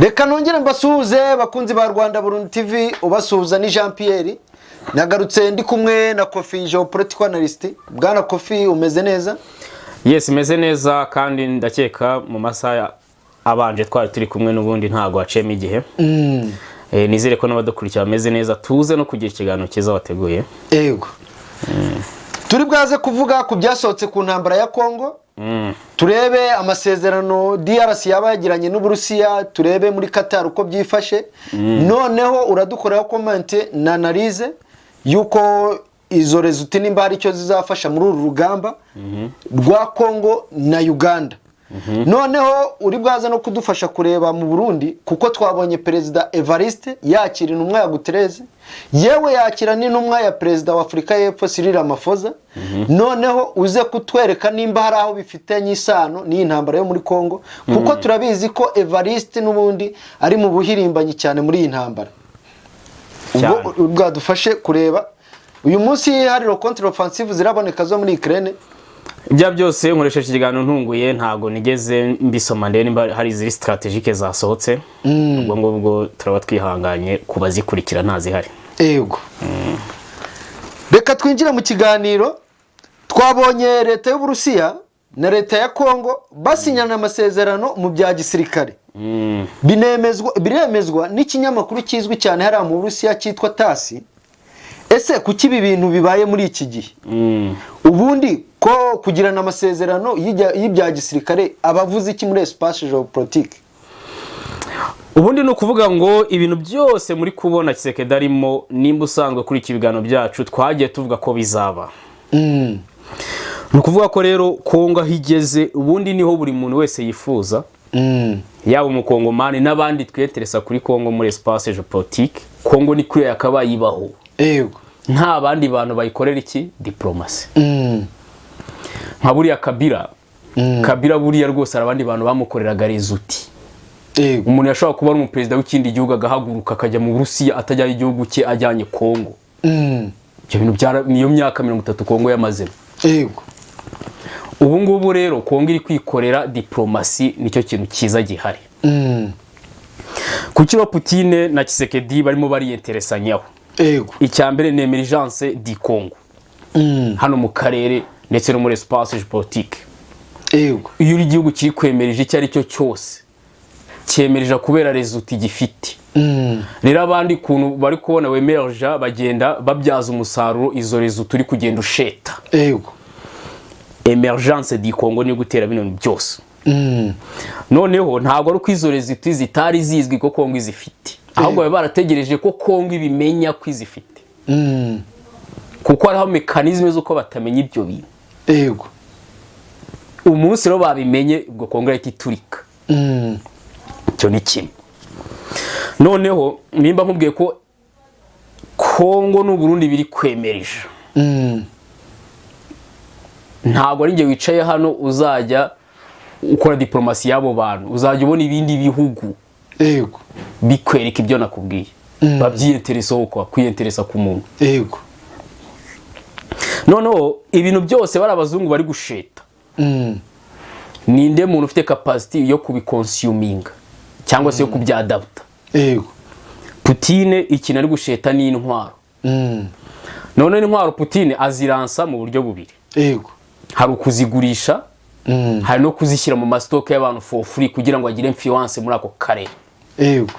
Reka nongere mbasuhuze bakunzi ba Rwanda Burundi TV, ubasuhuza ni Jean Pierre. Nagarutse ndi kumwe na Kofi Geopolitical Analyst. Bwana Kofi, umeze neza? Yes, meze neza kandi ndakeka mu masaha abanje twari turi kumwe n'ubundi ntago wacemo igihe. Nizere ko n'abadukurikira bameze neza, tuze no kugira ikiganiro cyiza wateguye. Yego. Turi bwaze kuvuga ku byasohotse ku ntambara ya Kongo. Turebe amasezerano DRC yaba yagiranye n'Uburusiya, turebe muri Qatar uko byifashe. Noneho uradukoraho comment na analyse yuko izo results nimba hari icyo zizafasha muri uru rugamba rwa Kongo na Uganda. Noneho uri bwaza no kudufasha kureba mu Burundi kuko twabonye Perezida Evariste yakira intumwa ya Guterres, yewe yakira n'intumwa ya Perezida wa Afrika y'Epfo Cyril Ramaphosa. Noneho uze kutwereka nimba hari aho bifitanye isano ni intambara yo muri Kongo kuko turabizi ko Evariste n'ubundi ari mu buhirimbanyi cyane muri iyi ntambara. Ubwo bwadufashe kureba uyu munsi hari contre offensive ziraboneka zo muri Ukraine. Ibya byose nkoresheje ikiganiro ntunguye ntago nigeze mbisoma ndende nimba hari ziri strategique zasohotse. Ubwo ngubwo turaba twihanganye kubazikurikira ntazihari. Yego. Reka twinjire mu kiganiro. Twabonye leta y'Uburusiya na leta ya Kongo basinyana amasezerano mu bya gisirikare. Biremezwa n'ikinyamakuru kizwi cyane hari mu Burusiya cyitwa TASS. Ese kuki ibi bintu bibaye muri iki gihe? Ubundi ko kugirana amasezerano y'ibya gisirikare abavuze iki muri espace géopolitique? Ubundi no kuvuga ngo ibintu byose muri kubona Kisekedi arimo nimba usanzwe kuri iki biganiro byacu twagiye tuvuga ko bizaba. Nukuvuga ko rero Kongo higeze ubundi niho buri muntu wese yifuza. Yaba umukongomani n'abandi twiyeteresa kuri Kongo muri espace géopolitique. Kongo ni kuri yakabaye ibaho. Yego. Nta bandi bantu bayikorera iki diplomasi. Nka buriya Kabila buriya rwose abandi bantu bamukoreraga rezuti. Umuntu yashobora kuba ari umuperezida w'ikindi gihugu agahaguruka akajya mu Burusiya atajyanye igihugu cye ajyanye Kongo. Ibyo bintu niyo myaka 30 Kongo yamazemo. Yego. Ubu ngubu rero Kongo iri kwikorera diplomasi nicyo kintu cyiza gihari. Kuki Putin na Kisekedi barimo bariyenteresanyaho. Yego. Icyambere ni emergence di Congo. Hano mu karere ndetse no muri espace géopolitique. Yego. Iyo uri igihugu kiri kwemerije icyo ari cyo cyose cyemerije kubera results gifite. Rero abandi kuntu bari kubona wemerja bagenda babyaza umusaruro izo results turi kugenda usheta. Yego. Emergence di Congo ni gutera bino byose. Noneho ntago ari ko izo results zitari zizwi ko Kongo izifite. Ahubwo barategereje ko Kongo ibimenya ko izifite. Kuko hariho mechanisme z'uko batamenya ibyo bintu. Yego. Umunsi rero babimenye ubwo Kongo iturika. Cyo ni kimwe. Noneho nimba nkubwiye ko Kongo n'u Burundi biri kwemereje. Ntago ari nge wicaye hano uzajya ukora diplomasi yabo bantu, uzajya ubona ibindi bihugu. Yego. Bikwereka ibyo nakubwiye. Babyiyeteresaho kwa kwiyenteresa ku muntu. Yego. Noneho ibintu byose bari abazungu bari gusheta. Ninde muntu ufite capacity yo kubiconsuming cyangwa se yo kubyadapta. Yego. Putin ikintu ari gusheta ni intwaro. None intwaro Putin aziransa mu buryo bubiri. Yego. Hari ukuzigurisha, hari no kuzishyira mu stock y'abantu for free kugira ngo agire influence muri ako karere. Yego.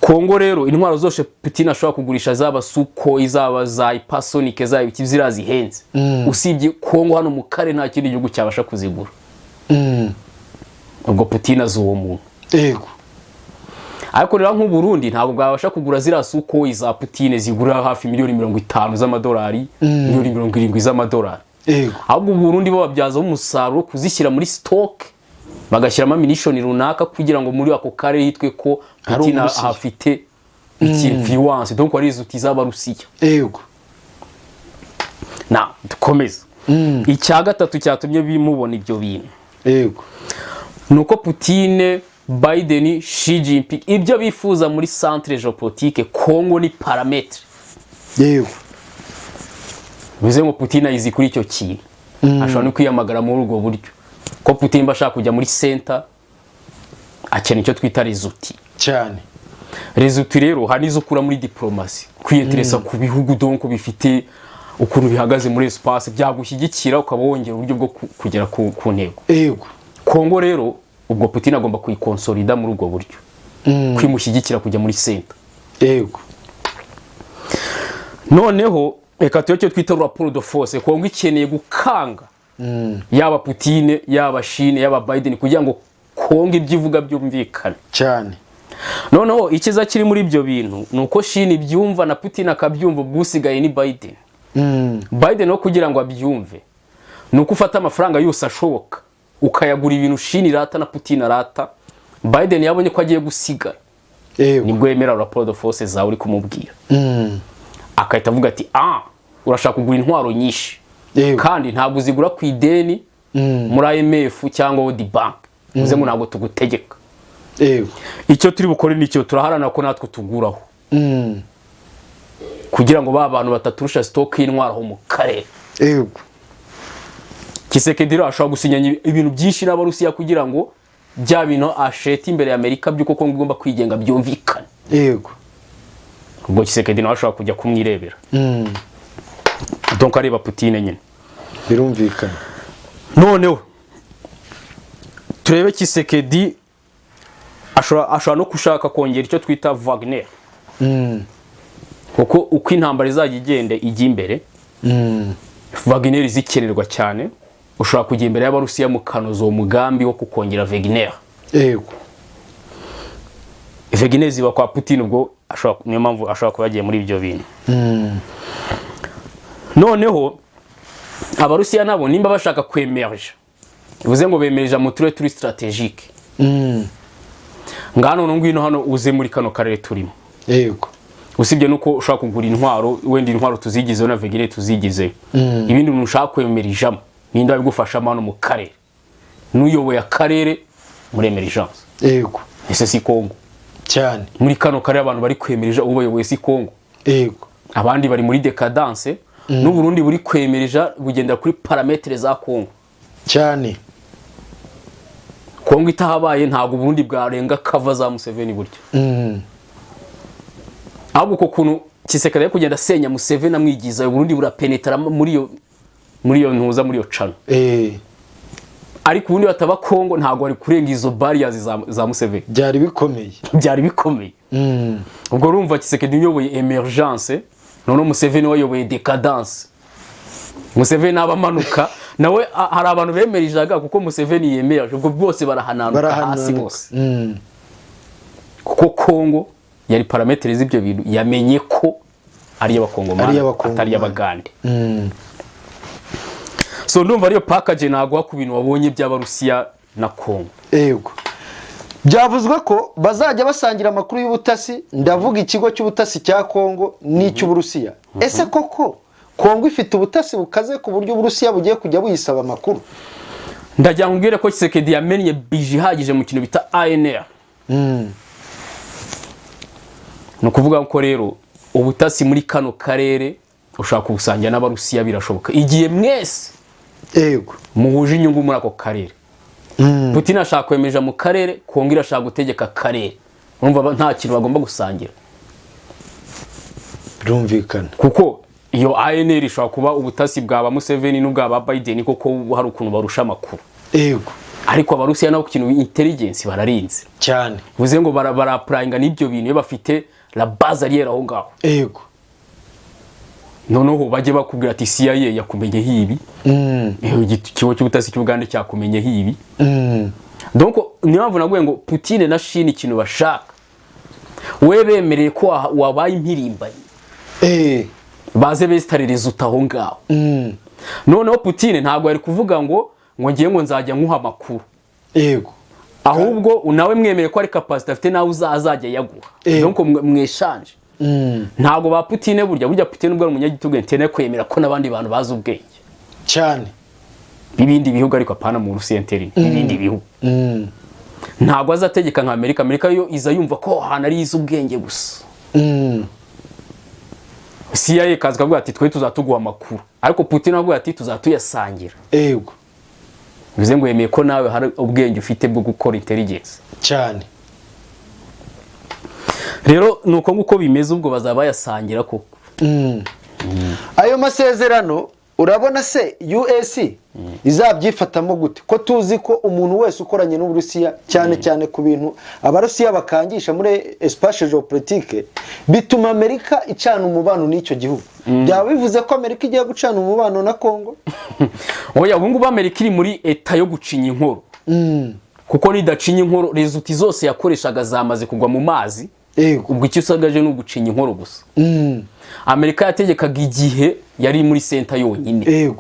Kongo rero intwaro zose Putin ashobora kugurisha zaba Sukhoi zaba za Hypersonic zaba ibiki zirazihenze. Usibye Kongo hano mu kare nta kindi gihugu cyabasha kuzigura. Ubwo Putin azuwo muntu. Yego. Ariko rero nk'u Burundi ntabwo bwabasha kugura zira Sukhoi za Putin zigura hafi $50 z'amadolari, $70 z'amadolari. Yego. Ahubwo u Burundi bo babyaza umusaruro kuzishyira muri stock bagashyiramo ammunition runaka kugira ngo muri ako kare hitwe ko Putin afite influence, donc ari izuti z'Abarusiya. Yego. Na dukomeza. Icya gatatu cyatumye bimubona ibyo bintu. Yego. Nuko Putin, Biden, Xi Jinping ibyo bifuza muri centre géopolitique Kongo ni parametre. Yego. Bize ngo Putin ayizi kuri icyo kintu. Ashobora no kwiyamagara muri ubwo buryo. Ko Putin bashaka kujya muri center akeneye icyo twita rezuti cyane. rezuti rero hari izo ukura muri diplomasi, kwiyeteresa ku bihugu donc bifite ukuntu bihagaze muri espace byagushyigikira ukaba wongera uburyo bwo kugera ku ntego. Yego. Kongo rero ubwo Putin agomba kuyikonsolida muri ubwo buryo, kwimushyigikira kujya muri center. Yego. Noneho reka tuyo twita rapport de force. Kongo ikeneye gukanga yaba Putin yaba Chine yaba Biden kugira ngo Kongo ibyivuga byumvikane cyane. Noneho ikiza kiri muri ibyo bintu nuko Chine ibyumva na Putin akabyumva, bwusigaye ni Biden. Biden no kugira ngo abyumve nuko ufata amafaranga yose ashoboka ukayagura ibintu Chine irata na Putin arata. Biden yabonye ko agiye gusiga, nibwo yemera rapport de force zawe uri kumubwira. Akahita avuga ati urashaka kugura intwaro nyinshi kandi ntabwo uzigura ku ideni muri IMF cyangwa World Bank, uze ngo ntabwo tugutegeka. Icyo turi bukore nicyo turaharana ko natwe tuguraho kugira ngo ba bantu bataturusha stock y'intwaro mu karere. Tshisekedi rero ashobora gusinyanya ibintu byinshi n'Abarusiya kugira ngo bya bintu asheta imbere ya Amerika byuko Kongo igomba kwigenga byumvikane. Ubwo Tshisekedi nawe ashobora kujya kumwirebera. Donc areba Putin nyine birumvikana. Noneho turebe Tshisekedi ashobora no kushaka kongera icyo twita Wagner. Kuko uko intambara izajya igenda ijya imbere, Wagner izikenerwa cyane. Ushobora kujya imbere y'Abarusiya mu kanozo umugambi wo kukongera Wagner. Wagner ziba kwa Putin, ubwo niyo mpamvu ashobora kuba yagiye muri ibyo bintu. Noneho Abarusiya nabo nimba bashaka kwemerja, bivuze ngo bemerja mu turere turi strategique. Ngano ngwino hano uze muri kano karere turimo. Usibye nuko ushaka kugura intwaro, wenda intwaro tuzigize na Wagner tuzigize. Ibindi ushaka kwemerijamo ninda bigufashamo hano mu karere. Nuyoboye akarere muri emergence. Ese si Kongo cyane. Muri kano karere abantu bari kwemerija ubayoboye si Kongo. Abandi bari muri decadence. N'u Burundi buri kwemerija bugenda kuri parametre za Kongo cyane. Kongo itahabaye ntago Burundi bwarenga kava za Museveni buryo. Ahubwo ko kuntu Tshisekedi kugenda senya Museveni amwigiza Burundi burapenetra muri iyo ntuza muri yo cano. Ariko ubundi bataba Kongo ntago ari kurenga izo barriers za Museveni. Byari bikomeye. Ubwo urumva Tshisekedi uyoboye emergence, none Museveni wayoboye decadence. Museveni abamanuka nawe hari abantu bemerijaga kuko Museveni yemeje, ubwo bose barahanana hasi bose. Kuko Kongo yari parametre z'ibyo bintu yamenye ko ari y'Abakongomani atari y'Abagande. So ndumva ariyo package nagwa ku bintu wabonye by'Abarusiya na Kongo. Byavuzwe ko bazajya basangira amakuru y'ubutasi, ndavuga ikigo cy'ubutasi cya Kongo n'icy'Uburusiya. Ese koko Kongo ifite ubutasi bukaze ku buryo Uburusiya bugiye kujya buyisaba amakuru? Ndajya nkubwire ko Tshisekedi yamenye bije ihagije mu kintu bita ANR. No kuvuga ko rero ubutasi muri kano karere ushaka kubusangira n'Abarusiya birashoboka igihe mwese muhuje inyungu muri ako karere. Putin ashaka kwemeja mu karere, Kongo irashaka gutegeka karere. Urumva nta kintu bagomba gusangira. Birumvikana. Kuko iyo ANR ishobora kuba ubutasi bwa Museveni n'ubwa Biden koko hari ukuntu barusha amakuru. Ariko Abarusiya nabo kintu intelligence bararinze cyane. Bivuze ngo barapurayinga n'ibyo bintu bafite la base arrière aho ngaho. Noneho bajye bakubwira ati CIA yakumenye hibi. Ikigo cy'ubutasi cy'Uganda cyakumenye hibi. Donc niyo mpamvu naguye ngo Putin na Chine ikintu bashaka, we bemereye ko wabaye impirimbanyi. Baze bestaririza utaho ngaho. Noneho Putin ntabwo ari kuvuga ngo ngiye ngo nzajya nkuha amakuru. Ahubwo nawe mwemere ko ari capacity afite nawe azajya yaguha. Donc mweshanje. Ntago ba Putin burya Putin ubwo umunyagitugu ntene kwemera ko nabandi bantu bazi ubwenge cyane. Bibindi bihugu ariko apana mu Rusiya interi bibindi bihugu. Ntago azategeka nka Amerika yo iza yumva ko hana ari izi ubwenge gusa. CIA kazi kavuga ati twe tuzatuguha amakuru, ariko Putin avuga ati tuzatuyasangira. bivuze ngo yemeye ko nawe hari ubwenge ufite bwo gukora intelligence cyane. rero nuko nguko bimeze, ubwo bazaba bayasangira koko. Ayo masezerano urabona se US izabyifatamo gute? Ko tuzi ko umuntu wese ukoranye n'Uburusiya cyane cyane ku bintu Abarusiya bakangisha muri espace géopolitique bituma Amerika icana umubano n'icyo gihugu. Byaba bivuze ko Amerika igiye gucana umubano na Kongo? Oya, ubu ngubu Amerika iri muri eta yo gucinya inkoro. Kuko nidacinya inkoro resulti zose yakoreshaga zamaze kugwa mu mazi. Ubwo icyo usagaje no gucinya inkoro gusa. Amerika yategekaga igihe yari muri center yonyine.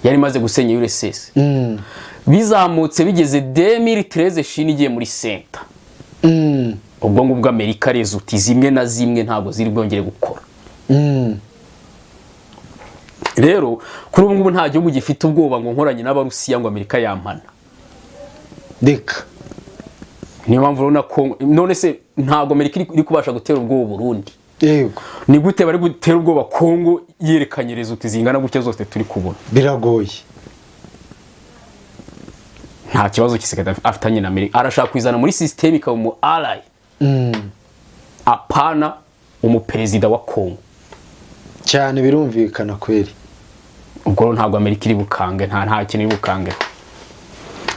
Yari maze gusenya URSS. Bizamutse bigeze 2013 Chine igiye muri center. Ubwo ngubwo Amerika resulti zimwe na zimwe ntabwo ziri bwongere gukora. Rero kuri ubu ngubu nta gihugu gifite ubwoba ngo nkoranye n'Abarusiya ngo Amerika yampana. Deka niyo mpamvu urabona ko none se ntabwo Amerika iri kubasha gutera ubwoba Burundi. Ni gute bari gutera ubwoba Kongo yerekanye resulti zingana gutya zose turi kubona? Biragoye. Nta kibazo kisekeda afitanye na Amerika, arashaka kwizana muri system ikaba mu ally. Apana umuperezida wa Kongo. Cyane birumvikana kweri. Ubwo ntabwo Amerika iri bukange, nta kintu iri bukange.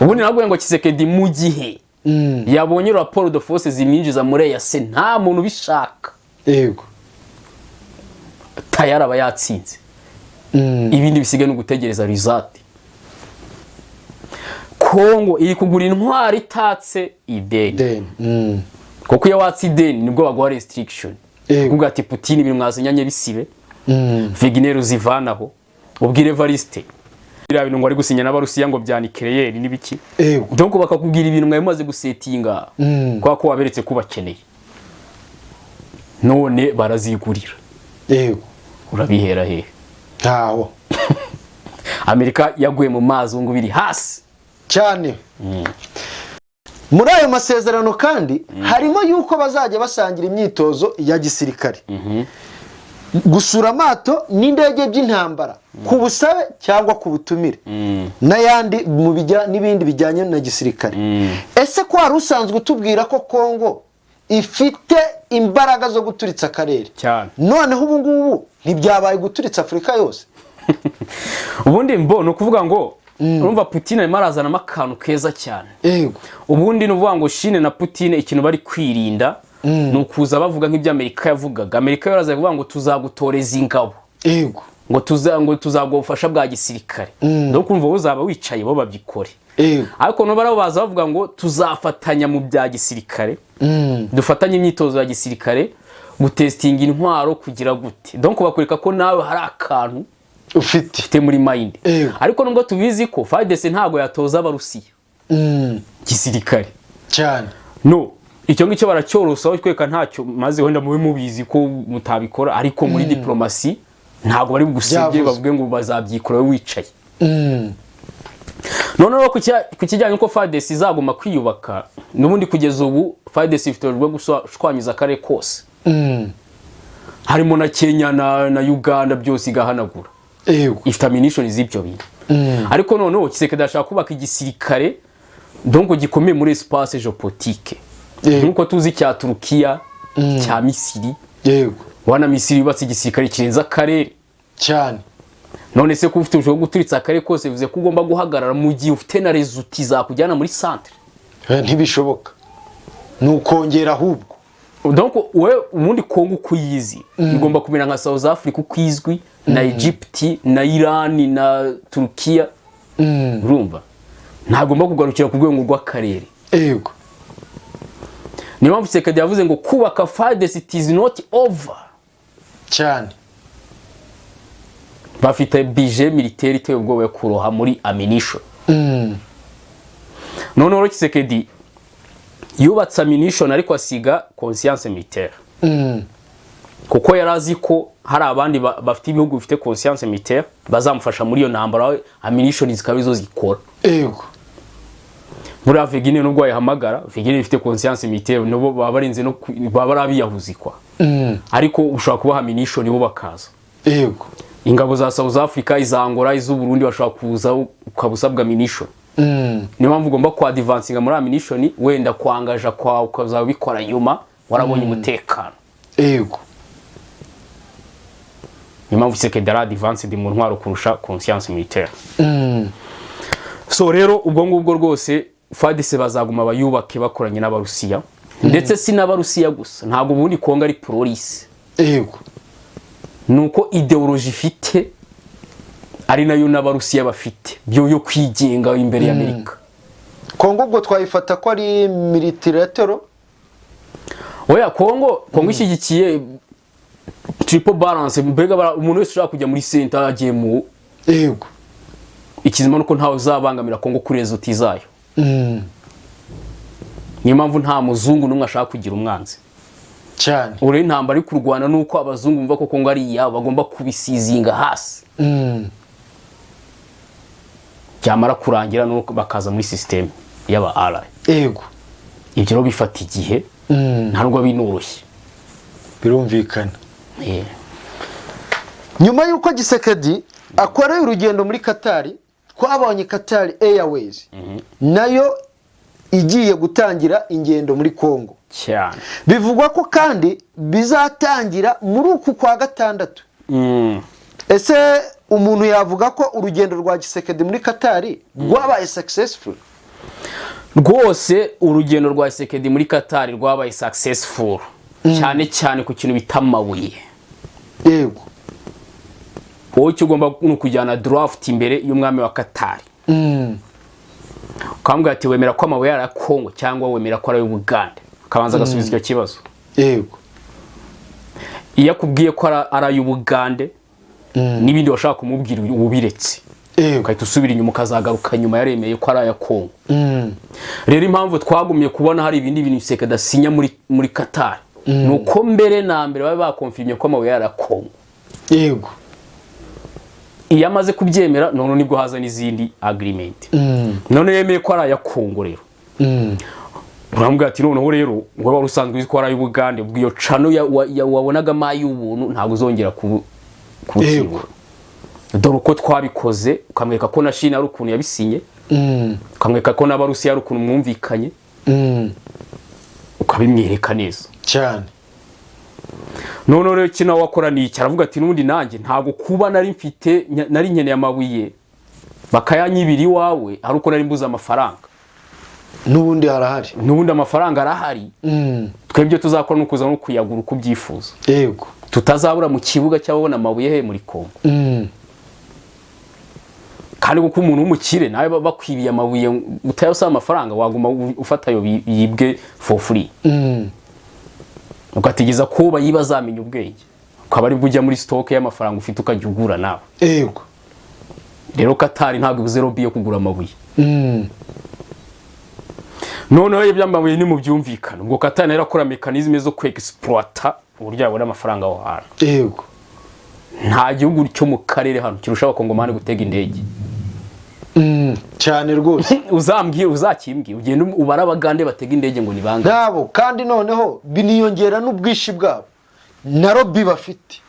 Ubundi nabwo ngo Kisekedi mu gihe yabonye rapport de force zimwinjiza muri EAC nta muntu bishaka. Tayari aba yatsinze. Ibindi bisigaye no gutegereza result. Kongo iri kugura intwari itatse ideni. Kuko iyo watsi ideni nibwo baguha restriction. Kuvuga ati Putin ibintu mwazinyanye bisibe. Wagner uzivanaho. Ubwire Evariste biriya bintu ngo ari gusinya n'Abarusiya ngo bya nucleaire n'ibiki. Donc bakakubwira ibintu mwaye maze gusetinga kwa ko waberetse kubakeneye. None barazigurira. Urabihera he? Ntaho. Amerika yaguye mu mazi ngo biri hasi cyane. Muri ayo masezerano kandi harimo yuko bazajya basangira imyitozo ya gisirikare. Gusura amato n'indege by'intambara ku busabe cyangwa ku butumire n'ayandi mu n'ibindi bijyanye na gisirikare. Ese ko wari usanzwe utubwira ko Kongo ifite imbaraga zo guturitsa akarere cyane, noneho ubu ngubu ntibyabaye guturitsa Afrika yose? Ubundi mbo no kuvuga ngo urumva Putin arimo arazana akantu keza cyane. Ubundi no vuga ngo Chine na Putin ikintu bari kwirinda nukuza bavuga nk'ibyo Amerika yavugaga. Amerika yaraza kuvuga ngo tuzagutoreza ingabo. Ngo tuzagufasha bwa gisirikare. Ndo kumva uzaba wicaye bo babyikore. Ariko no barabo baza bavuga ngo tuzafatanya mu bya gisirikare. Dufatanye imyitozo ya gisirikare, gutestinga intwaro kugira gute. Donc bakwereka ko nawe hari akantu ufite muri mind. Ariko nubwo tubizi ko FARDC ntago yatoza Abarusiya gisirikare cyane. No, icyo ngicyo baracyorosa batweka ntacyo maze wenda mube mubizi ko mutabikora, ariko muri diplomasi ntago bari gusebye bavuge ngo bazabyikora wicaye. None ku kijyanye uko FARDC izaguma kwiyubaka, nubundi kugeza ubu FARDC ifite urwo gushwanyuza kare kose. Harimo na Kenya na Uganda byose igahanagura. Ifite ammunition z'ibyo bintu. Ariko noneho Kisekedi ashaka kubaka igisirikare donc gikomeye muri espace géopolitique. Nkuko tuzi cya Turukiya, cya Misiri. Wana Misiri yubatse igisirikare kirenza akarere cyane. None se ko ufite ubushobozi bwo guturitsa akarere kose bivuze ko ugomba guhagarara mu gihe ufite na resulti za kujyana muri centre. Ntibishoboka. Nukongera ahubwo. Donc we ubundi Kongo kuyizi igomba kumera nka South Africa kwizwi na Egypt na Iran na Turkiya. Urumva ntagomba kugarukira ku rwego rw'akarere. Niyo mpamvu Tshisekedi yavuze ngo kubaka FARDC it is not over cyane. Bafite budget militaire iteye ubwoba kuroha muri ammunition. None Tshisekedi yubatse ammunition ariko asiga conscience militaire. Kuko yarazi ko hari abandi bafite ibihugu bifite conscience militaire bazamufasha muri iyo ntambara, ammunition zikabizo zikora. Muri Wagner nubwo yahamagara Wagner ifite conscience militaire no babarinze no babarabiyahuzikwa. Ariko ushaka kubaha ammunition bo bakaza. Ingabo za South Africa, izangora, iz'u Burundi bashaka kuza ukabusabwa ammunition. niyo mpamvu ugomba kwadivansinga muri ammunition, wenda kwangaja kwawe ukazaba bikora nyuma warabonye umutekano. Yego. Niyo mpamvu Tshisekedi ari advanced mu ntwaro kurusha conscience militaire. So rero ubwo ngubwo rwose FARDC bazaguma bayubake bakoranye n'abarusiya, ndetse si n'abarusiya gusa, ntabwo ubundi Kongo ari police. Yego. Nuko ideology ifite ari nayo n'abarusiya bafite byo yo kwigenga imbere ya Amerika. Kongo ubwo twayifata ko ari militaire. Oya, Kongo ishyigikiye triple balance, mbega umuntu wese ushaka kujya muri center agiye mu. Yego. Ikizima nuko ntawe uzabangamira Kongo kuri results zayo. Niyo mpamvu nta muzungu n'umwe ashaka kugira umwanzi cyane. Uri intambara ari kurwana nuko abazungu bumva ko Kongo ari yabo, bagomba kubisizinga hasi. Byamara kurangira nuko bakaza muri system y'aba ally. Yego. Ibyo rero bifata igihe, ntabwo binoroshye. Birumvikana. Nyuma yuko Tshisekedi akoreye urugendo muri Qatar, twabonye Qatar Airways nayo igiye gutangira ingendo muri Kongo cyane. Bivugwa ko kandi bizatangira muri uku kwa gatandatu. Ese umuntu yavuga ko urugendo rwa Tshisekedi muri Qatar rwabaye successful? Rwose urugendo rwa Tshisekedi muri Qatar rwabaye successful, cyane cyane ku kintu bitamabuye. Yego. Wowe cyo ugomba kujyana draft imbere y'umwami wa Qatar. Kambwa ati wemera ko amabuye ya Kongo cyangwa wemera ko ari y'Ubugande? Kabanza gasubiza icyo kibazo. Yego. Iyo akubwiye ko ari y'Ubugande n'ibindi washaka kumubwira ubiretse. Ukahita usubira inyuma ukazagaruka nyuma yaremeye ko ari aya Kongo. Rero impamvu twagumye kubona hari ibindi bintu Tshisekedi asinya muri Qatar nuko mbere na mbere baba bakonfirmye ko amabuye ya Kongo. Yego. Iyo amaze kubyemera none nibwo haza n'izindi agreement. None yemeye ko ari aya Kongo rero. Urambwa ati noneho rero ngo wari usanzwe uzi ko ari y'Ubugande, ubwo iyo cano wabonaga mayi ubuntu ntabwo uzongera kubukirwa. Dore uko twabikoze, ukamwereka ko na China ari ukuntu yabisinye, ukamwereka ko n'abarusiya ari ukuntu mwumvikanye, ukabimwereka neza cyane. None rero kina wakora ni iki? Aravuga ati nundi nanjye ntabwo kuba nari mfite nari nkeneye amabuye bakayanyibiri wawe ari uko nari mbuza amafaranga. Nubundi harahari. Nubundi amafaranga arahari. Twebwe tuzakora no kuza no kuyagura uko byifuza. Yego. Tutazabura mu kibuga cy'ababona amabuye he muri Kongo. Kandi kuko umuntu w'umukire nawe bakwibiye amabuye utayasaba amafaranga waguma ufata yo yibwe for free. Ugategeza ko bayibazamenya ubwenge. Ukaba ari bujya muri stock y'amafaranga ufite ukajya ugura nawe. Yego. Rero Qatar ntabwo ibuze lobby yo kugura amabuye. None iby'amabuye ni mu byumvikana. Ubwo Qatar yarakora mechanism zo kwexploiter uburyo yabona amafaranga aho hantu. Yego. Nta gihugu cyo mu karere hano kirusha abakongomani gutega indege. Cyane rwose. Uzambwiye uzakimbwiye ugenda ubara abagande batega indege ngo nibanga. Nabo kandi noneho biniyongera n'ubwishi bwabo. Na lobby bafite.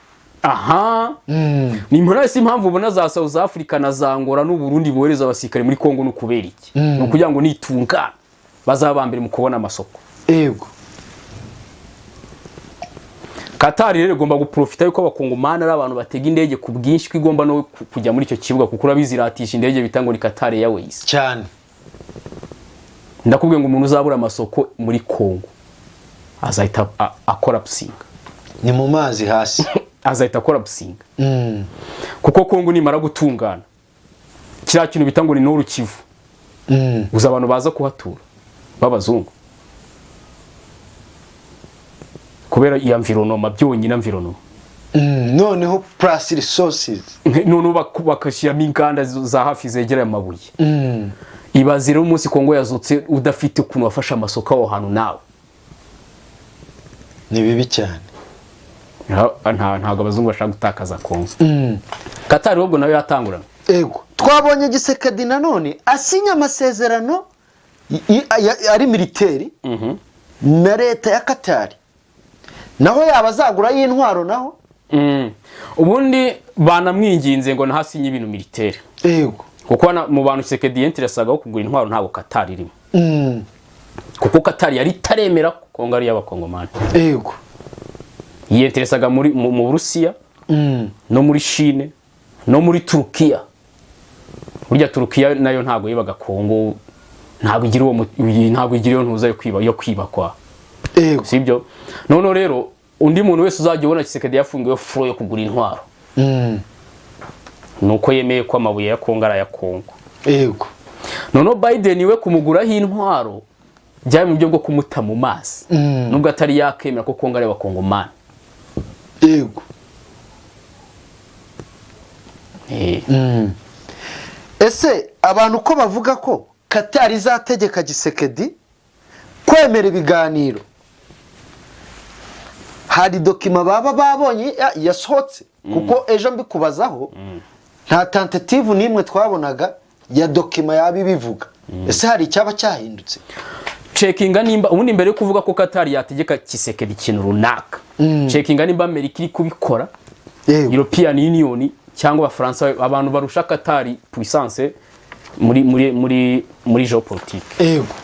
Aha. Ni impamvu impamvu ubona za South Africa na za Angola n'u Burundi bohereza abasirikare muri Kongo no kubera iki? No kugira ngo nitungana bazabambere mu kubona amasoko. Yego. Qatar rero igomba guprofita yuko abakongomani ari abantu batega indege ku bwinshi kwigomba no kujya muri icyo kibuga kuko urabiziratisha indege bitango ni Qatar Airways. Cyane. Ndakubwiye ngo umuntu uzabura amasoko muri Kongo azahita akorapsinga. Ni mu mazi hasi. Azahita akorapsinga. Kuko Kongo nimara gutungana kiriya kintu bitango ni Nord Kivu. Uza abantu baza kuhatura babazungu. Kubera iya environment byonyine environment. Noneho plus resources. None bakashyiramo inganda za hafi zegera amabuye. Ibazire umunsi Kongo yazutse udafite ukuntu wafasha amasoko aho hantu nawe. Ni bibi cyane. Ntago abazungu bashaka gutakaza Kongo. Qatar ubwo nawe yatangura. Yego. Twabonye Tshisekedi nanone asinya amasezerano ari military na leta ya Qatar. Naho yabazagura y'intwaro naho. Ubundi banamwinginze ngo nahasinye ibintu militaire. Yego. kuko mu bantu Tshisekedi yenteresagaho kugura intwaro ntabwo Qatar irimo kuko Qatar yari itaremera Kongo ari y'abakongomani yego yenteresaga mu Burusiya no muri Chine no muri Turukiya. Burya Turukiya nayo ntabwo yibaga Kongo, ntabwo igira iyo ntuza yo kwibakwa yego sibyo. None rero undi muntu wese uzajya ubona Tshisekedi yafungiwe furo yo kugura intwaro nuko yemeye ko amabuye ya Kongo ari aya Kongo yego. None Biden we kumuguraho intwaro byaje mu byo bwo kumuta mu mazi nubwo atari yakemera ko Kongo ari abakongomani yego. Ese abantu ko bavuga ko Qatar izategeka Tshisekedi kwemera ibiganiro, hari dokima baba babonye yasohotse kuko ejo mbikubazaho nta tentative nimwe twabonaga ya dokima yabi bivuga. Ese hari icyaba cyahindutse? Checkinga nimba ubundi mbere yo kuvuga ko Qatar yategeka Tshisekedi ikintu runaka, checkinga nimba Amerika iri kubikora, European Union cyangwa Abafaransa, abantu barusha Qatar puissance muri geopolitique. Yego.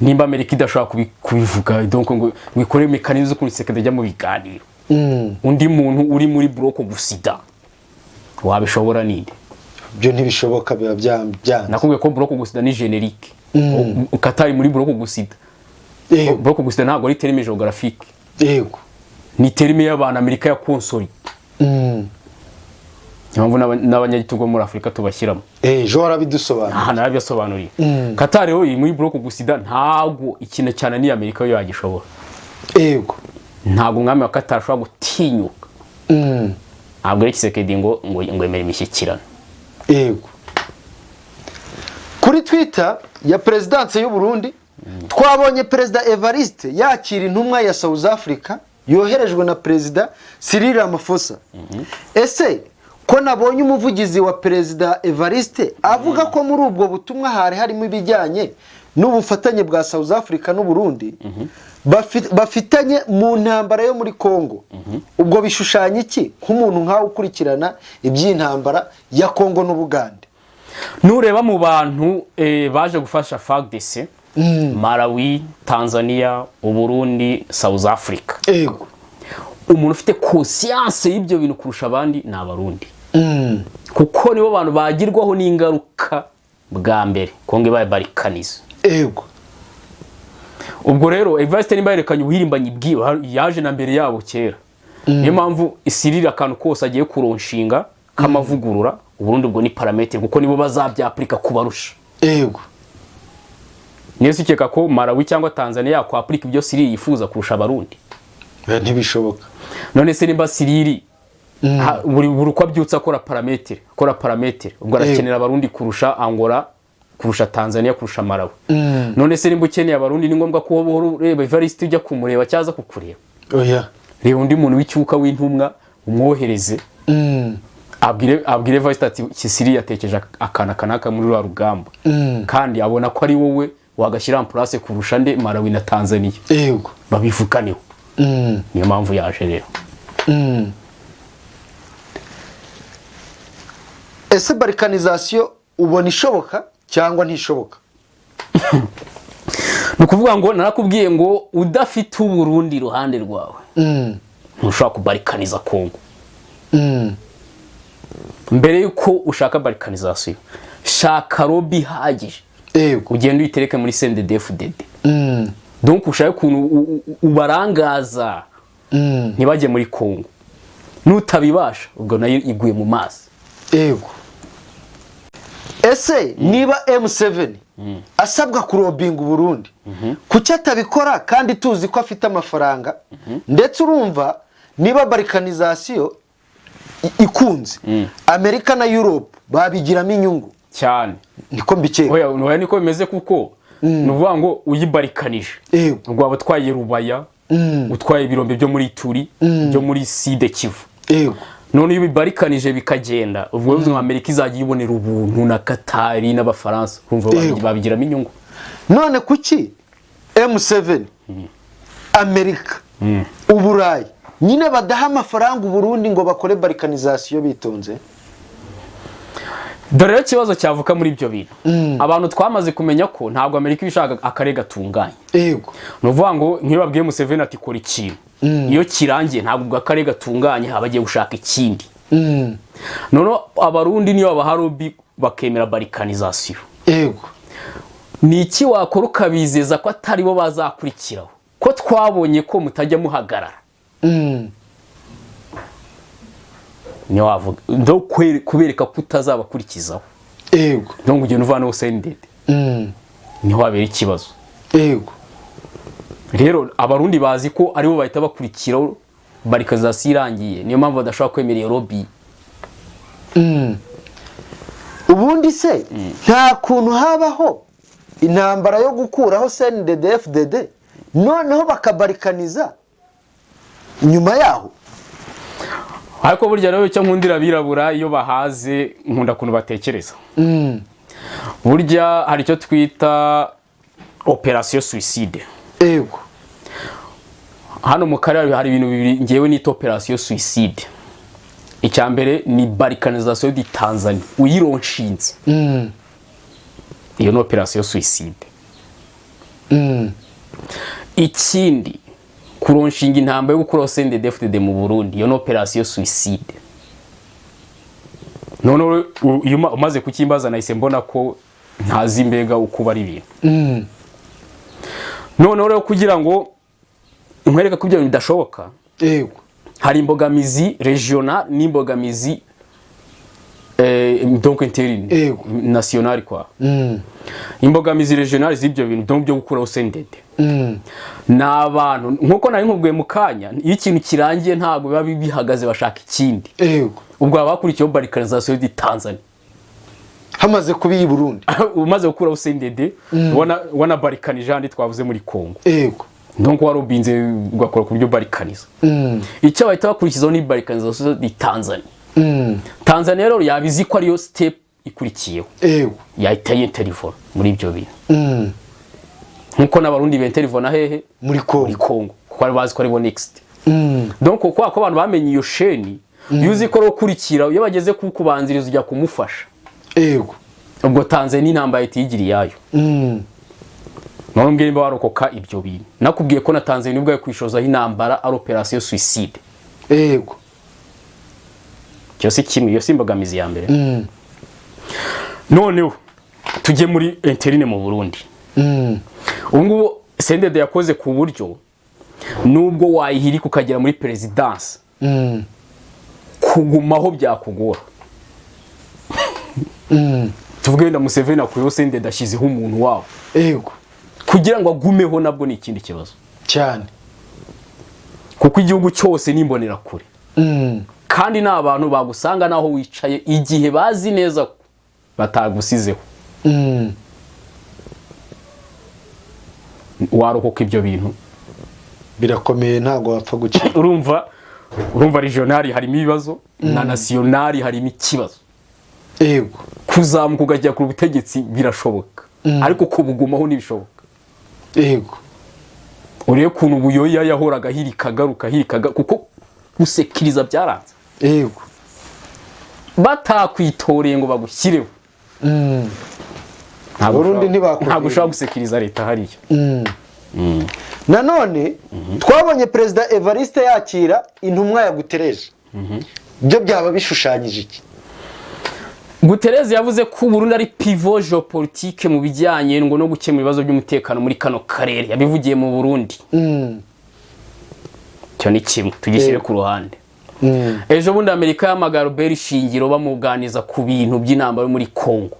Nimba Amerika idashobora kubivuga donc ngo ikore mechanisme ko Tshisekedi ajya mu biganiro, undi muntu uri muri bloc gusida wabishobora ninde? Byo ntibishoboka, biba byanze. Nakubwiye ko bloc gusida ni generique. Qatar muri bloc gusida. Bloc gusida ntabwo ari terme géographique. Yego. Ni terme y'abantu Amerika ya konsoli. Nyamvu n'abanyagitugu muri Afrika tubashyiramo. Jo arabidusobanura. Aha narabisobanuriye. Qatar rero muri bloc gusida ntabwo ikintu cyane ni Amerika yo yagishobora. Yego. Ntabwo umwami wa Qatar ashobora gutinyuka. Ntabwo ari Tshisekedi ngo emere imishyikirano. Yego. Kuri Twitter ya Presidence y'u Burundi twabonye Perezida Evariste yakira intumwa ya South Africa yoherejwe na Perezida Cyril Ramaphosa. Ese ko nabonye umuvugizi wa Perezida Evariste avuga ko muri ubwo butumwa harimo ibijyanye n'ubufatanye bwa South Africa n'u Burundi bafitanye mu ntambara yo muri Kongo. Ubwo bishushanya iki nk'umuntu nkawe ukurikirana iby'intambara ya Kongo n'Ubugande? Nureba mu bantu baje gufasha FARDC, Malawi, Tanzania, Uburundi, South Africa. Yego. Umuntu ufite conscience y'ibyo bintu kurusha abandi ni Abarundi. Kuko nibo bantu bagirwaho n'ingaruka bwa mbere Kongo ibaye barikanize. Yego. Ubwo rero Evariste nimba yerekanye ubuhirimbanyi bwiwe yaje na mbere yabo kera. Niyo mpamvu isirira akantu kose agiye kuronshinga kamavugurura Uburundi ubwo ni parametre kuko nibo bazabyaplika kubarusha. Yego. Nese ukeka ko Malawi cyangwa Tanzania yakwaplika ibyo Siriri yifuza kurusha Abarundi? Ntibishoboka. None se nimba Siriri buri uko abyutsa akora parametre ubwo arakenera Abarundi kurusha Angola, kurusha Tanzania, kurusha Malawi. None se nimba ukeneye Abarundi ni ngombwa ko ureba Evariste ujya kumureba cyaza kukureba? Oya. Reba undi muntu w'icyuka w'intumwa umwohereze. Abwire Evariste ati Kisiri yatekeje akana kanaka muri rwa rugamba. Kandi abona ko ari wowe wagashyira en place kurusha nde Malawi na Tanzania. Yego. Babivuganeho. Niyo mpamvu yaje rero. Ese balkanisation ubona ishoboka cyangwa ntishoboka? Nukuvuga ngo narakubwiye ngo udafite Uburundi iruhande rwawe ntushobora kubalkaniza Kongo. Mbere yuko ushaka balkanisation shaka lobby hagije. Yego. Ugenda uyitereke muri CNDD-FDD. Donc ushaka kuntu ubarangaza ntibajye muri Kongo. Nutabibasha ubwo nayo iguye mu mazi. Yego. Ese niba M7 asabwa kurobinga Burundi kuki atabikora kandi tuzi ko afite amafaranga ndetse urumva niba balkanisation ikunze Amerika na Europe babigiramo inyungu cyane niko mbikeka. Oya niko bimeze kuko nuvuga ngo uyibarikanije ubwo abatwaye Rubaya utwaye ibirombe byo muri Turi byo muri Side Kivu. Yego. None iyo bibarikanije bikagenda ubwo bivuze ngo Amerika izajya ibonera ubuntu na Qatar n'Abafaransa kumva babigiramo inyungu. None kuki M7 Amerika Uburayi nyine badaha amafaranga Burundi ngo bakore balkanisation bitonze? dore rero ikibazo cyavuka muri ibyo bintu abantu twamaze kumenya ko ntabwo Amerika ibishaka akarere gatunganye yego no vuga ngo nk'iyo babwiye Museveni ati kora ikintu iyo kirangiye ntabwo ubwo akarere gatunganye habagiye gushaka ikindi none abarundi niyo baharobi bakemera balkanization yego ni iki wakora ukabizeza ko atari bo bazakurikiraho ko twabonye ko mutajya muhagarara ni wavuga ndo kubereka ko utazabakurikizaho yego donc ugenda uvanaho sendede ni wabera ikibazo yego rero abarundi bazi ko aribo bahita bakurikiraho balkanization irangiye niyo mpamvu badashobora kwemera iyo lobby ubundi se nta kuntu habaho intambara yo gukuraho CNDD-FDD noneho bakabarikaniza nyuma yaho ariko burya rero icyo nkundira abirabura iyo bahaze nkunda kuntu batekereza burya hari icyo twita operation suicide yego hano mu karere hari ibintu bibiri ngewe nita operation suicide icya mbere ni balkanization di Tanzania uyironshinze iyo ni operation suicide ikindi kuronshinga intambwe yo gukuraho CNDD-FDD mu Burundi iyo ni operation suicide none iyo umaze kukimbaza nahise mbona ko ntazi mbega uko bari ibintu none rero kugira ngo nkwereka ko ibyo bintu bidashoboka yego hari imbogamizi regional n'imbogamizi donc interne national quoi imbogamizi regional z'ibyo bintu donc byo gukuraho CNDD n'abantu nkuko nari nkubwiye mu kanya iyo ikintu kirangiye ntago biba bihagaze bashaka ikindi yego ubwo abakurikiyeho balkanization di Tanzania hamaze kubi Burundi umaze gukuraho CNDD wana balkanije handi twavuze muri Kongo yego donc warubinze ugakora ku buryo balkaniza icyo bahita bakurikizaho ni balkanization di Tanzania Tanzania rero yabizi ko ariyo step ikurikiyeho yego yahita yintervene muri ibyo bintu nkuko n'abarundi bentervene hehe muri Kongo kuko ari bazi ko ari bo next donc ko abantu bamenye iyo sheni yuzi ko rokurikira iyo bageze kukubanziriza ujya kumufasha yego ubwo Tanzania intambara itigiri yayo none mbwira imba warokoka ibyo bintu nakubwiye ko na Tanzania ubwo yakwishozaho intambara ari operation suicide yego cyose kimwe iyo simbagamizi ya mbere noneho tujye muri interne mu Burundi ubungubu CNDD yakoze ku buryo nubwo wayihirika ukagera muri presidence kugumaho byakugora tuvuge wenda Museveni akuyeho CNDD ashyizeho umuntu wawe yego kugira ngo agumeho nabwo ni ikindi kibazo cyane kuko igihugu cyose nimbonera kure kandi n'abantu bagusanga naho wicaye igihe bazi neza batagusizeho warokoka ibyo bintu birakomeye ntago wapfa guca urumva regional harimo ibibazo na national harimo ikibazo yego kuzamuka ukajya ku butegetsi birashoboka ariko kubugumaho ntibishoboka yego urebe kuntu ubuyoya yahoraga hirikaga kuko gusekiriza byaranze yego batakwitoreye ngo bagushyireho ntabwo ushobora gusekiriza leta hariya nanone twabonye perezida Evariste yakira intumwa ya Guterres byo byaba bishushanyije iki Guterres yavuze ko Burundi ari pivot geopolitique mu bijyanye ngo no gukemura ibibazo by'umutekano muri kano karere yabivugiye mu Burundi cyo ni kimwe tugishyire ku ruhande ejo bundi Amerika yamagara Robert Shingiro bamuganiza ku bintu by'intambara muri Kongo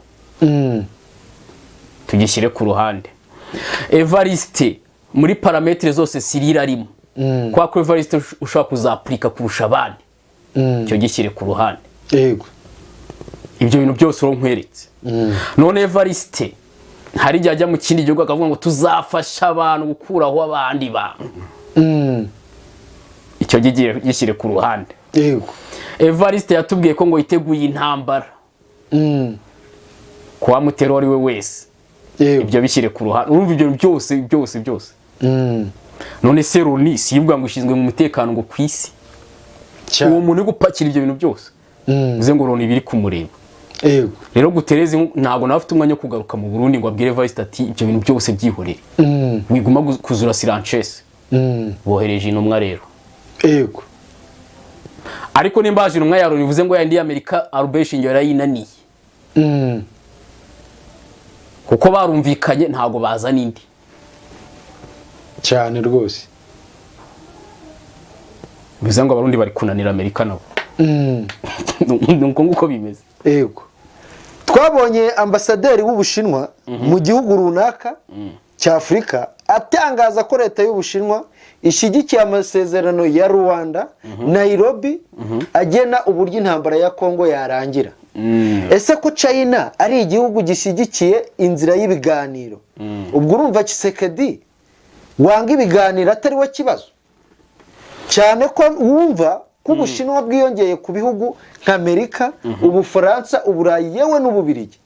tugishyire ku ruhande Evariste muri parametre zose Sirira arimo kwa ko Evariste ushaka kuzaplika kurusha abandi cyo gishyire ku ruhande yego ibyo bintu byose uronkweretse none Evariste hari igihe ajya mu kindi gihugu akavuga ngo tuzafasha abantu gukuraho abandi bantu icyo gishyire ku ruhande yego Evariste yatubwiye ko ngo yiteguye intambara kwa muterori we wese ibyo bishyire ku ruhande urumva ibyo byose none se Loni siyibwa ngo ishinzwe mu mutekano ngo kwisi uwo muntu uri gupakira ibyo bintu byose uze ngo Loni biri kumureba Yego. Rero Guterres ntabwo nawe afite umwanya wo kugaruka mu Burundi ngo abwire Evariste ati ibyo bintu byose byihorere. Wiguma kuzura Sirances. Bohereje intumwa rero. Yego. Ariko nimba haje intumwa yaro bivuze ngo yandi Amerika Albert Shingiro yarayinaniye. Kuko barumvikanye ntago baza nindi. Cyane rwose. Bivuze ngo abarundi bari kunanira Amerika nabo. Nuko nguko bimeze. Yego. Twabonye ambasaderi w'Ubushinwa mu gihugu runaka cya Afrika atangaza ko leta y'Ubushinwa ishigikiye amasezerano ya Rwanda Nairobi agena uburyo intambara ya Kongo yarangira. Ese ko China ari igihugu gishyigikiye inzira y'ibiganiro, ubwo urumva Tshisekedi wanga ibiganiro atari we kibazo, cyane ko wumva ko Ubushinwa bwiyongeye ku bihugu nka Amerika, Ubufaransa, Uburayi yewe n'Ububirigi,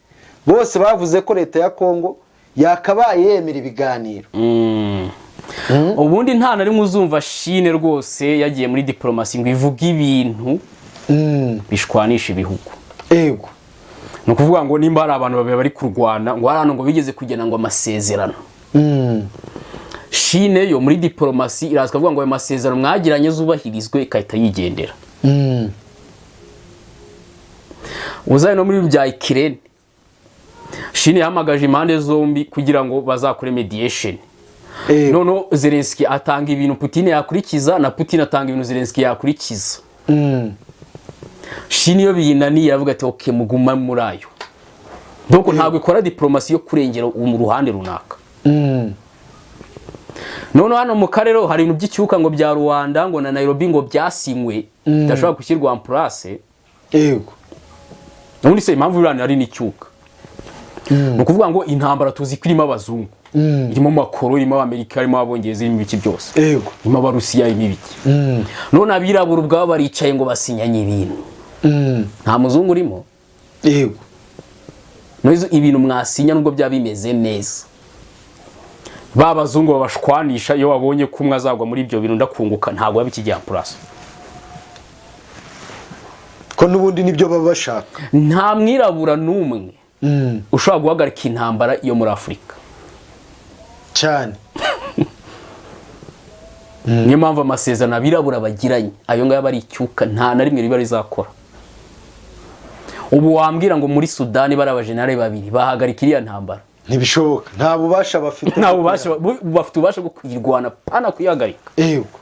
bose bavuze ko leta ya Kongo yakabaye yemera ibiganiro. Ubundi nta na rimwe uzumva Chine rwose yagiye muri diplomasi ngo ivuge ibintu bishwanisha ibihugu. Yego. No kuvuga ngo nimba ari abantu babiri bari kurwana ngo arano ngo bigeze kugena ngo amasezerano. Chine yo muri diplomasi irazwa kuvuga ngo ayo masezerano mwagiranye zubahirizwe ikahita yigendera. Uzaye no muri bya Ukraine. Chine yahamagaje impande zombi kugira ngo bazakore mediation. Nono Zelensky atanga ibintu Putin yakurikiza na Putin atanga ibintu Zelensky yakurikiza. Chine yo biyinaniye avuga ati okay muguma muri ayo. Donc ntabwo ikora diplomasi yo kurengera mu ruhande runaka. Nono hano mu karero hari ibintu by'icyuka ngo bya Rwanda ngo na Nairobi ngo byasinywe bidashobora gushyirwa en place. Yego. Ubundi se impamvu Iran ari n'icyuka. No kuvuga ngo intambara tuzi kirimo abazungu. Irimo makoro, irimo Amerika, irimo abongereza, irimo ibiki byose. Yego. Irimo abarusiya, irimo ibiki. None abirabura ubwabo baricaye ngo basinyanye ibintu. Nta muzungu urimo. Yego. Noizo ibintu mwasinya nubwo bya bimeze neza. Babazungu babashwanisha iyo babonye ko umwe azagwa muri ibyo bintu ndakunguka ntago yabikijya plus. Ko nubundi nibyo baba bashaka. Nta mwirabura numwe ushobora guhagarika intambara yo muri Afrika. Cyane. Niyo mpamvu amasezerano abirabura bagiranye ayo ngayo bari icyuka nta na rimwe riba rizakora. Ubu wambwira ngo muri Sudani bari abajenerali babiri bahagarika iriya ntambara. Ntibishoboka. Nta bubasha bafite. Nta bubasha bafite ubasha bwo kuyirwana pana kuyihagarika. Yego.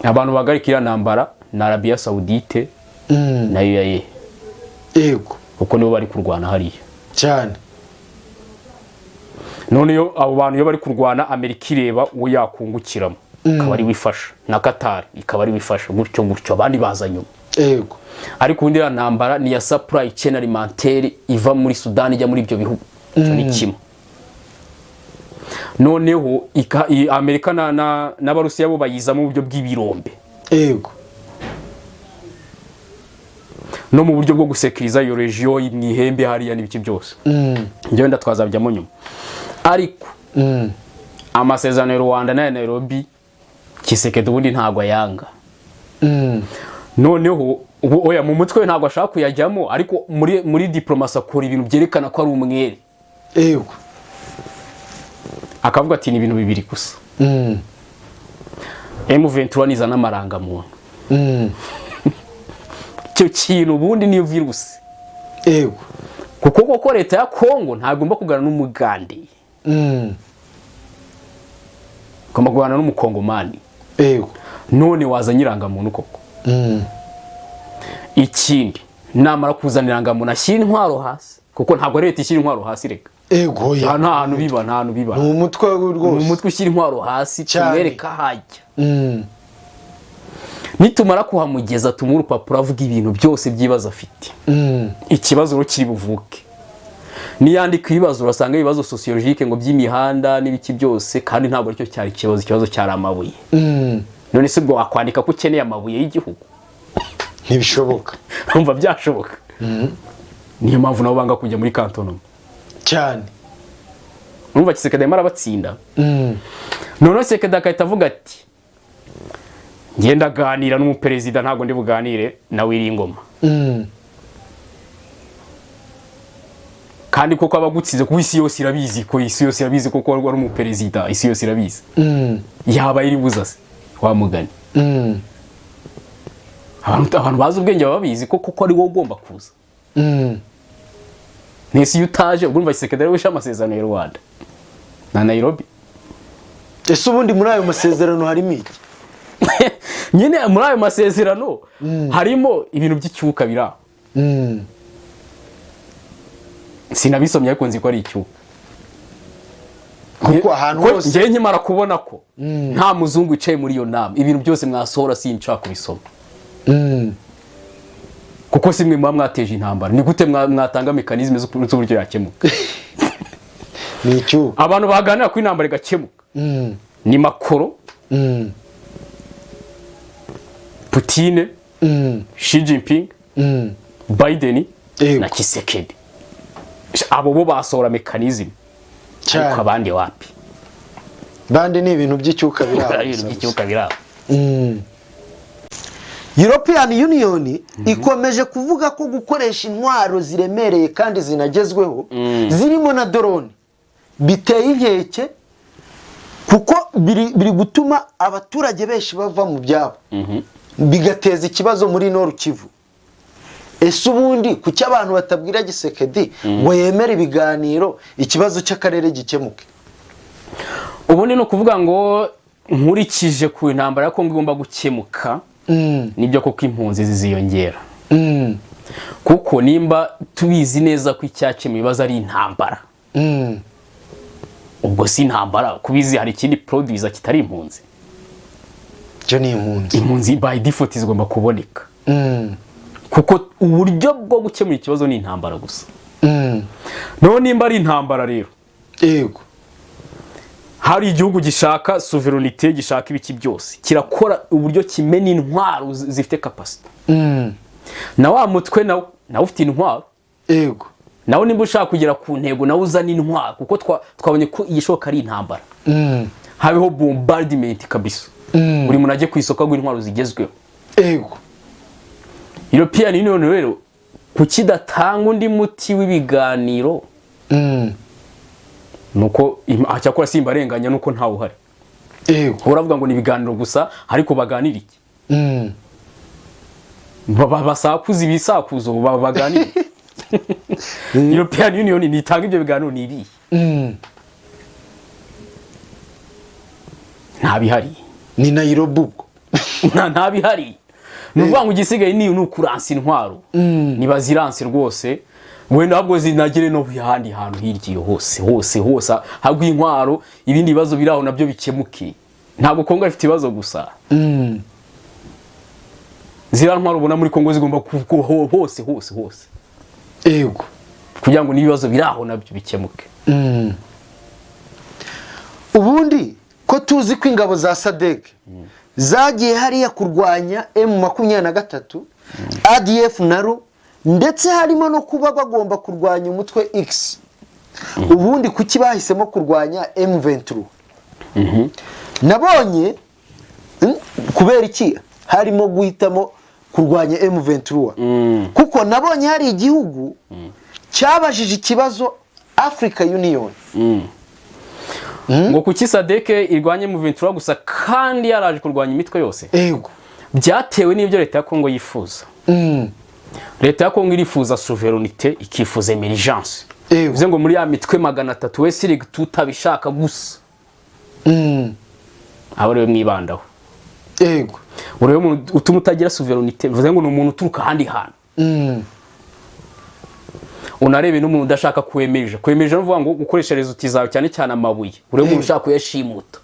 Abantu bahagarika iriya ntambara na Arabia Saudite na UAE. Yego. Uko nibo bari kurwana hariya. Cyane. None yo abo bantu yo bari kurwana Amerika ireba uwo yakungukiramo. Akaba ari wifasha na Qatar ikaba ari wifasha gutyo abandi bazanyuma. Yego. Ariko undi ntambara ni ya supply chain alimentaire iva muri Sudan ijya muri ibyo bihugu. Ni kimwe. Noneho Amerika n'Abarusiya bo bayiza mu buryo bw'ibirombe. Yego. No mu buryo bwo gusekiriza iyo region y'imihembe hariya n'ibiki byose. Njye wenda twazabyamo nyuma. Ariko amasezerano ya Rwanda na Nairobi Tshisekedi ubundi ntago yanga. Noneho ubu oya mu mutwe ntago ashaka kuyajyamo ariko muri diplomasi akora ibintu byerekana ko ari umwere. Yego. Akavuga ati ni ibintu bibiri gusa. M23 nizana amaranga muntu. Cyo kintu ubundi ni virus. Yego. Kuko leta ya Kongo ntagomba kugana n'umugande. Koma kugana n'umukongomani. Yego. None wazanyiranga muntu koko. Ikindi namara kuzaniranga muntu ashyira intwaro hasi kuko ntabwo leta ishyira intwaro hasi reka. Yego. Nta hantu biba. Ni umutwe rwose. Ni umutwe ushyira intwaro hasi tumwereka hajya. Nitumara kuhamugeza tumura urupapuro avuga ibintu byose byibaza afite. Ikibazo ro kiri buvuke. Niyandika ibibazo urasanga ibibazo sociologique ngo by'imihanda n'ibiki byose kandi ntabwo aricyo cyari ikibazo cyari amabuye. None se bwo akwandika ko ukeneye amabuye y'igihugu. Ntibishoboka. Urumva byashoboka. Niyo mpamvu nabo banga kujya muri cantonnement. Cyane. Urumva Tshisekedi marabatsinda. None Tshisekedi akahita avuga ati ngenda ganira n'umuperezida ntago ndi buganire na Wiringoma. kandi koko abagutsinze ku isi yose irabizi ko wari umuperezida, isi yose irabizi. Yaba iri buzase wamugani. Abantu bazi ubwenge baba babizi ko koko ari wowe ugomba kuza. Nese iyo utaje urumva Tshisekedi wishe amasezerano y'u Rwanda na Nairobi. Ese ubundi muri ayo masezerano harimo iki? Nyine muri ayo masezerano harimo ibintu by'icyuka bira. Sinabisomye ariko nzi ko ari icyuka. Kuko ahantu hose ngiye nkimara kubona ko nta muzungu icaye muri iyo nama, ibintu byose mwasohora sinshaka kubisoma. Kuko simwe mwateje intambara, ni gute mwatanga mekanizme z'uburyo yakemuka? Ni icyuka. Abantu baganira ku intambara igakemuka. Ni Macron, Putin, Xi Jinping, Biden na Tshisekedi. Abo bo basohora mekanizme. Ariko abandi wapi? Bandi ni ibintu by'icyuka biraho. Ibintu by'icyuka biraho. European Union ikomeje kuvuga ko gukoresha intwaro ziremereye kandi zinagezweho zirimo na drone biteye inkeke kuko biri gutuma abaturage benshi bava mu byabo, bigateza ikibazo muri Nord Kivu. Ese ubundi kuki abantu batabwira Tshisekedi ngo yemere ibiganiro ikibazo cy'akarere gikemuke? Ubundi no kuvuga ngo nkurikije ku intambara ko ngomba gukemuka, nibyo koko impunzi ziziyongera. Kuko nimba tubizi neza ko icyakemura ibibazo ari intambara, ubwo si intambara kubizi hari ikindi produce kitari impunzi. Cyo ni impunzi. Impunzi by default zigomba kuboneka. Kuko uburyo bwo gukemura ikibazo ni intambara gusa. No nimba ari intambara rero, yego, hari igihugu gishaka sovereignty, gishaka ibiki byose, kirakora uburyo kimena intwaro zifite capacity. Na wa mutwe nawe ufite intwaro, yego, nawe nimba ushaka kugera ku ntego nawe uzana intwaro, kuko twabonye ko igishoka ari intambara. Habeho bombardment kabisa. Buri muntu aje ku isoko rw'intwaro zigezweho. Yego. European Union rero kukidatanga undi muti w'ibiganiro, nuko acyakora simbarenganya nuko ntawe uhari. Yego. Uravuga ngo ni ibiganiro gusa ariko baganira iki? Basakuza ibisakuzo baganira. European Union nitanga ibyo biganiro nibi. Nta bihari. Ni Nairobi ubwo. Nta bihari. Nuvuga ngo igisigaye ni ukuransa intwaro. Nibaziranse rwose. Wenda ahubwo zinagire no handi hantu hirgiye hose hagwa intwaro, ibindi bibazo biraho nabyo bikemuke. Ntabwo Kongo ifite ibibazo gusa. Zira ntwaro ubona muri Kongo zigomba kuvuga hose. Yego. Kugira ngo nibibazo biraho nabyo bikemuke. Ubundi ko tuzi ko ingabo za SADC zagiye hariya kurwanya M23, ADF naro, ndetse harimo no kuba bagomba kurwanya umutwe X. Ubundi kuki bahisemo kurwanya M23? Nabonye kubera iki harimo guhitamo kurwanya M23, kuko nabonye hari igihugu cyabajije ikibazo Africa Union. Ngo kuki SADC irwanye M23 gusa kandi yaraje kurwanya imitwe yose? Yego. Byatewe n'ibyo leta ya Kongo yifuza. Leta ya Kongo irifuza sovereignty, ikifuza emergence. Bivuze ngo muri ya mitwe 300 wese iri tutabishaka gusa. Abo rero mwibandaho. Yego. Urebe umuntu utuma utagira sovereignty, bivuze ngo n'umuntu uturuka handi hantu. Unarebe n'umuntu udashaka kwemeje no vuga ngo gukoresha results zawe cyane cyane amabuye. Urebe umuntu ushaka kuyashimuta.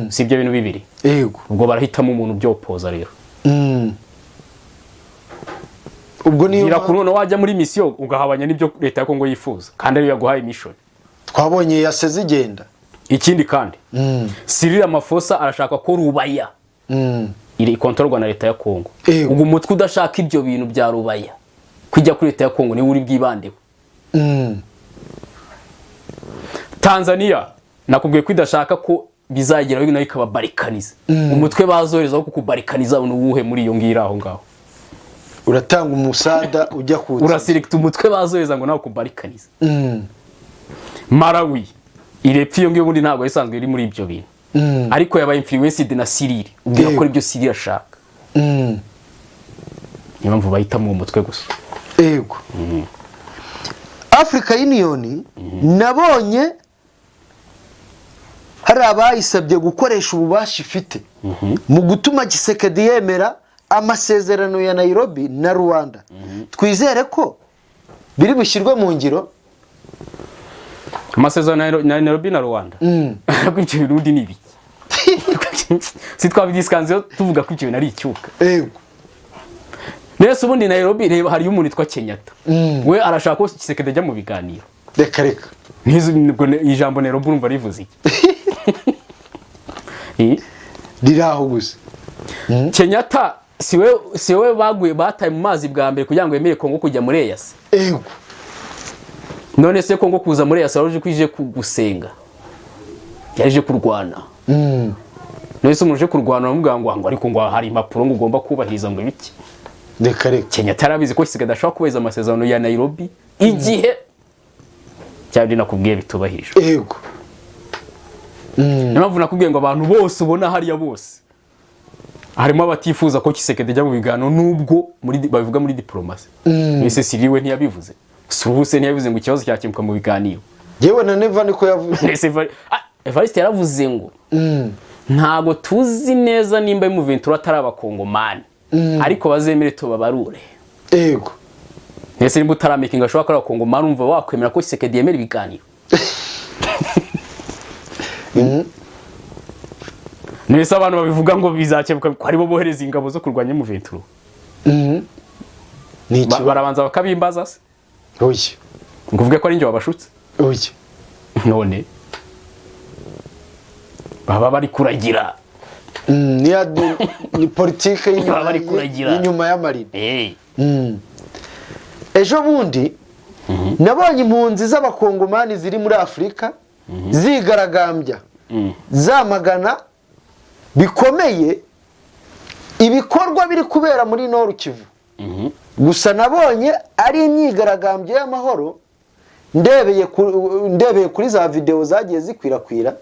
Si ibyo bintu bibiri. Yego. Ubwo barahitamo umuntu byopoza rero. Ubwo niyo irakuno wajya muri mission ugahabanya nibyo leta ya Kongo yifuza kandi ariyo yaguhaye mission. Twabonye yaseze igenda. Ikindi kandi Cyril Ramaphosa arashaka ko Rubaya iri kontrolwa na leta ya Kongo. Ubwo umutwe udashaka ibyo bintu bya Rubaya kujya kuri leta ya Kongo ni uri bwibandeho. Tanzania nakubwiye ko idashaka ko bizagera nayo ikaba barikaniza. Umutwe bazoreza ko kubarikaniza n'uwuhe muri iyo ngira aho ngaho. uratanga umusada ujya kuza uraselekta umutwe bazoheza ngo nawe kubarikaniza. Malawi irepfa iyo ngiyo ubundi ntabwo isanzwe iri muri ibyo bintu, ariko yabaye influenced na Cyril, ubwira ko ibyo Cyril ashaka. Niyo mpamvu bahita mu mutwe gusa. Yego. Africa Union nabonye hari abayisabye gukoresha ububasha ifite mu gutuma Tshisekedi yemera amasezerano ya Nairobi na Rwanda. Twizere ko biri bushyirwe mu ngiro amasezerano ya Nairobi na Rwanda. Ariko ibyo birundi ni biki? Si twabidiskanze tuvuga ko ibyo bintu ari icyuka. Yego. Nese ubundi Nairobi reba hari umuntu witwa Kenyatta. We arashaka ko Tshisekedi ajya mu biganiro. Reka. Nibwo ijambo Nairobi urumva rivuze iki? Riraho gusa. Kenyatta siwe baguye bataye mu mazi bwa mbere kugira ngo yemere Kongo kujya muri EAC. Yego. None se Kongo kuza muri EAC aruje kwije gusenga. Yaje kurwana. None se umuje kurwana bamuvuga ngo ariko ngo hari impapuro ngo ugomba kubahiriza ngo ibiki. Reka. Kenyatta arabizi ko Tshisekedi ashaka kubahiriza amasezerano ya Nairobi igihe cyari nakubwiye bitubahirije. Yego. Niyo mpamvu nakubwiye ngo abantu bose ubona hariya bose harimo abatifuza ko Tshisekedi ajya mu biganiro nubwo babivuga muri diplomasi. Ese Cyril we ntiyabivuze, Suhuse ntiyabivuze ngo ikibazo cyakemuka mu biganiro. Yewe na Neva niko yavuze. Evariste yaravuze ngo ntago tuzi neza nimba mu Ventura atari abakongomani, ariko bazemere tubabarure. Yego. Nese nimba utaramakinga ashobora ko abakongomani umva wakwemera ko Tshisekedi yemera ibiganiro. Nese abantu babivuga ngo bizakemuka ko aribo bohereza ingabo zo kurwanya mu Ventura. Ni barabanza bakabimbaza se. Oye. Nguvuge ko ari njye wabashutse. Oye. None baba bari kuragira. Ni politike y'inyuma y'amarine. Ejo bundi nabonye impunzi z'abakongomani ziri muri Afrika zigaragambya zamagana bikomeye ibikorwa biri kubera muri Nord Kivu. Gusa nabonye ari imyigaragambyo y'amahoro, ndebeye kuri za video zagiye zikwirakwira,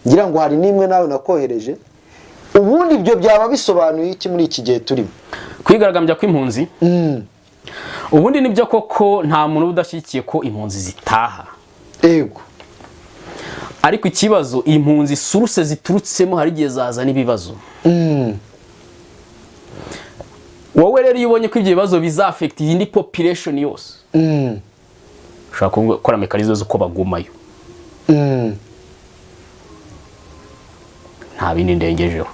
ngira ngo hari nimwe nawe nakohereje. Ubundi ibyo byaba bisobanuye iki muri iki gihe turimo? Kwigaragambya kw'impunzi ubundi nibyo koko nta muntu udashyikiye ko impunzi zitaha. Yego. Ariko ikibazo impunzi suruse ziturutsemo hari gihe zazana ibibazo. Wowe rero iyo ubonye ko ibyo bibazo bizafect indi population yose, ushaka gukora mekanizme zo ko bagumayo. Nta bindi ndengejeho.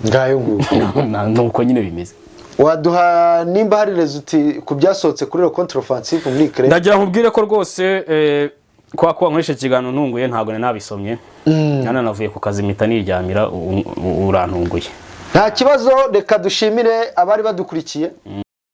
Ngayo nguko. Nuko nyine bimeze. Waduha nimba hari resulti ku byasohotse kuri le contre-offensive muri Ukraine? Ndagira nkubwire ko rwose kwa nkoresha kigano ntunguye ntago nabisomye. Nana navuye ku kazi mpita niryamira urantunguye. Nta kibazo, reka dushimire abari badukurikiye.